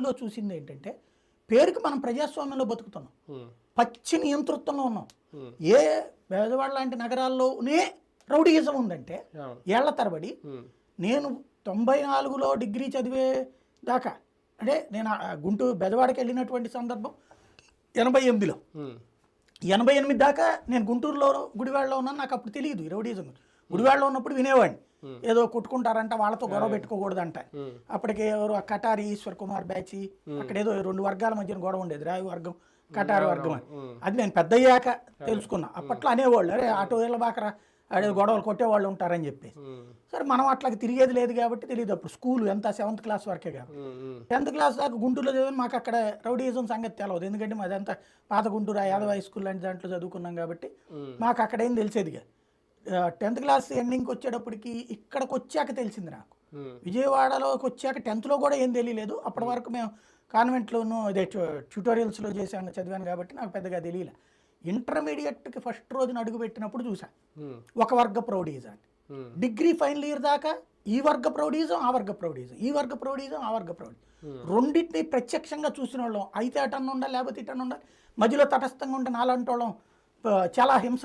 లో చూసింది ఏంటంటే పేరుకి మనం ప్రజాస్వామ్యంలో బతుకుతున్నాం, పచ్చి నియంతృత్వంలో ఉన్నాం. ఏ పేదవాళ్ళ లాంటి నగరాల్లోనే రౌడీయిజం ఉందంటే ఏళ్ల తరబడి. నేను 94లో డిగ్రీ చదివే దాకా, అంటే నేను గుంటూరు బెజవాడకి వెళ్ళినటువంటి సందర్భం 88లో. 88 దాకా నేను గుంటూరులో గుడివాడలో ఉన్నాను. నాకు అప్పుడు తెలియదు ఈ రౌడీయిజం. గుడివాడలో ఉన్నప్పుడు వినేవాడిని, ఏదో కొట్టుకుంటారంట, వాళ్ళతో గొడవ పెట్టుకోకూడదంట. అప్పటికే ఎవరు ఆ కటారి ఈశ్వర్ కుమార్ బ్యాచి, అక్కడ ఏదో 2 వర్గాల మధ్యన గొడవ ఉండేది, రావి వర్గం కటారి వర్గం అని. అది నేను పెద్దయ్యాక తెలుసుకున్నా. అప్పట్లో అనేవాళ్ళు, అరే ఆటో ఇళ్ళ బాకరా అదే గొడవలు కొట్టేవాళ్ళు ఉంటారని చెప్పేసి. సరే మనం అట్లాగే తిరిగేది లేదు కాబట్టి తెలియదు. అప్పుడు స్కూల్ ఎంత 7th క్లాస్ వరకే కాబట్టి 10th క్లాస్ దాకా గుంటూరులో చదివి మాకు అక్కడ రౌడీయిజం సంగతి తెలవదు. ఎందుకంటే మాదంతా పాత గుంటూరు యాదవ హై స్కూల్ లాంటి దాంట్లో చదువుకున్నాం కాబట్టి మాకు అక్కడేం తెలిసేదిగా. 10th క్లాస్ ఎండింగ్కి వచ్చేటప్పటికి ఇక్కడికి వచ్చాక తెలిసింది నాకు. విజయవాడలోకి వచ్చాక 10th లో కూడా ఏం తెలియలేదు. అప్పటి వరకు మేము కాన్వెంట్లోనూ అదే ట్యూటోరియల్స్లో చేసాను, చదివాను కాబట్టి నాకు పెద్దగా తెలియలే. ఇంటర్మీడియట్కి ఫస్ట్ రోజున అడుగు పెట్టినప్పుడు చూసాను ఒక వర్గ ప్రౌడీజం. డిగ్రీ ఫైనల్ ఇయర్ దాకా ఈ వర్గ ప్రౌడీజం, ఆ వర్గ ప్రౌడీజం, ఈ వర్గ ప్రౌడీజం, ఆ వర్గ ప్రౌడీజం, రెండింటిని ప్రత్యక్షంగా చూసిన వాళ్ళం. అయితే అటన్న ఉండాలి, లేకపోతే ఇటన్న ఉండాలి, మధ్యలో తటస్థంగా ఉంటే నాలంటి వాళ్ళం చాలా హింసలు